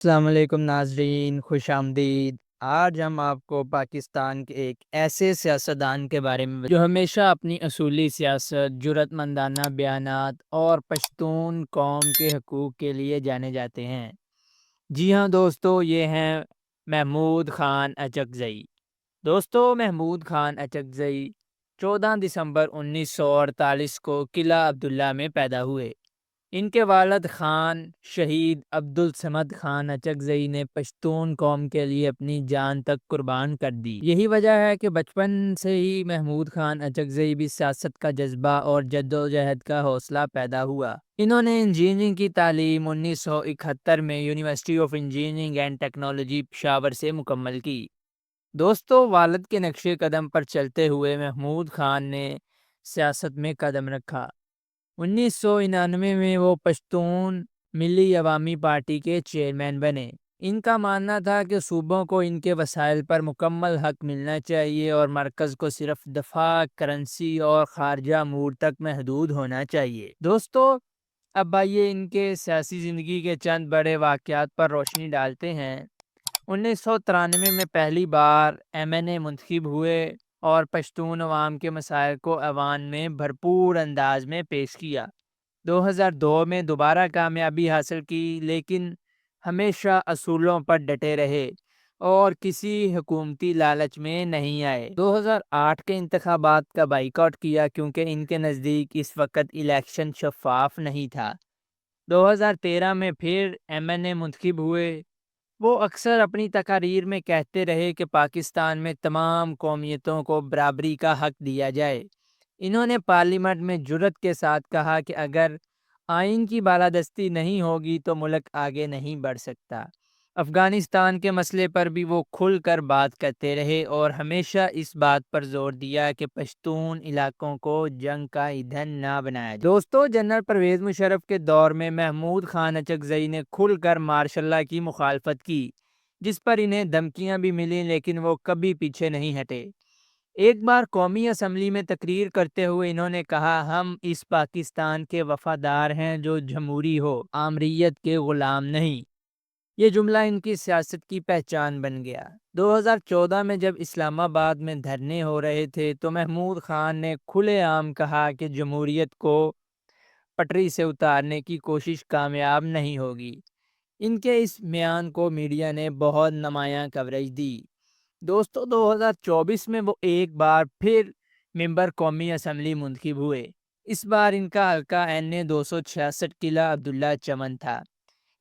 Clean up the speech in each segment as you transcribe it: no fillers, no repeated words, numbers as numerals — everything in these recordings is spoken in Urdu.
السلام علیکم ناظرین، خوش آمدید۔ آج ہم آپ کو پاکستان کے ایک ایسے سیاستدان کے بارے میں جو ہمیشہ اپنی اصولی سیاست، جرأت مندانہ بیانات اور پشتون قوم کے حقوق کے لیے جانے جاتے ہیں۔ جی ہاں دوستو، یہ ہیں محمود خان اچکزئی۔ محمود خان اچکزئی 14 دسمبر 1948 کو قلعہ عبداللہ میں پیدا ہوئے۔ ان کے والد خان شہید عبدالصمد خان اچکزئی نے پشتون قوم کے لیے اپنی جان تک قربان کر دی۔ یہی وجہ ہے کہ بچپن سے ہی محمود خان اچکزئی بھی سیاست کا جذبہ اور جدوجہد کا حوصلہ پیدا ہوا۔ انہوں نے انجینئرنگ کی تعلیم 1971 میں university of engineering and technology Peshawar سے مکمل کی۔ والد کے نقش قدم پر چلتے ہوئے محمود خان نے سیاست میں قدم رکھا۔ 1999 میں وہ پشتون ملی عوامی پارٹی کے چیئرمین بنے۔ ان کا ماننا تھا کہ صوبوں کو ان کے وسائل پر مکمل حق ملنا چاہیے اور مرکز کو صرف دفاع، کرنسی اور خارجہ امور تک محدود ہونا چاہیے۔ اب آئیے ان کے سیاسی زندگی کے چند بڑے واقعات پر روشنی ڈالتے ہیں۔ 1993 میں پہلی بار MNA منتخب ہوئے اور پشتون عوام کے مسائل کو ایوان میں بھرپور انداز میں پیش کیا۔ 2002 میں دوبارہ کامیابی حاصل کی، لیکن ہمیشہ اصولوں پر ڈٹے رہے اور کسی حکومتی لالچ میں نہیں آئے۔ 2008 کے انتخابات کا بائیکاٹ کیا کیونکہ ان کے نزدیک اس وقت الیکشن شفاف نہیں تھا۔ 2013 میں پھر MNA منتخب ہوئے۔ وہ اکثر اپنی تقاریر میں کہتے رہے کہ پاکستان میں تمام قومیتوں کو برابری کا حق دیا جائے۔ انہوں نے پارلیمنٹ میں جرأت کے ساتھ کہا کہ اگر آئین کی بالادستی نہیں ہوگی تو ملک آگے نہیں بڑھ سکتا۔ افغانستان کے مسئلے پر بھی وہ کھل کر بات کرتے رہے اور ہمیشہ اس بات پر زور دیا کہ پشتون علاقوں کو جنگ کا ایندھن نہ بنایا جائے۔ جنرل پرویز مشرف کے دور میں محمود خان اچکزئی نے کھل کر مارشل لاء کی مخالفت کی، جس پر انہیں دھمکیاں بھی ملیں، لیکن وہ کبھی پیچھے نہیں ہٹے۔ ایک بار قومی اسمبلی میں تقریر کرتے ہوئے انہوں نے کہا، ہم اس پاکستان کے وفادار ہیں جو جمہوری ہو، آمریت کے غلام نہیں۔ یہ جملہ ان کی سیاست کی پہچان بن گیا۔ 2014 میں جب اسلام آباد میں دھرنے ہو رہے تھے تو محمود خان نے کھلے عام کہا کہ جمہوریت کو پٹری سے اتارنے کی کوشش کامیاب نہیں ہوگی۔ ان کے اس بیان کو میڈیا نے بہت نمایاں کوریج دی۔ 2024 میں وہ ایک بار پھر ممبر قومی اسمبلی منتخب ہوئے۔ اس بار ان کا حلقہ NA 266 قلعہ عبداللہ چمن تھا۔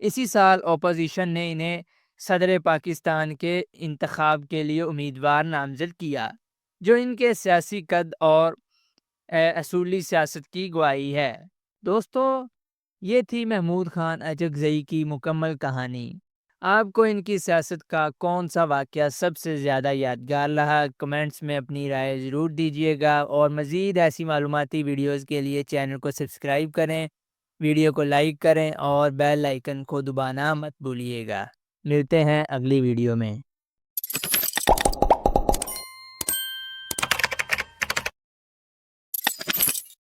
اسی سال اپوزیشن نے انہیں صدر پاکستان کے انتخاب کے لیے امیدوار نامزد کیا، جو ان کے سیاسی قد اور اصولی سیاست کی گواہی ہے۔ یہ تھی محمود خان اچکزئی کی مکمل کہانی۔ آپ کو ان کی سیاست کا کون سا واقعہ سب سے زیادہ یادگار رہا؟ کمنٹس میں اپنی رائے ضرور دیجیے گا، اور مزید ایسی معلوماتی ویڈیوز کے لیے چینل کو سبسکرائب کریں، ویڈیو کو لائک کریں اور بیل آئیکن کو دبانا مت بھولیے گا۔ ملتے ہیں اگلی ویڈیو میں۔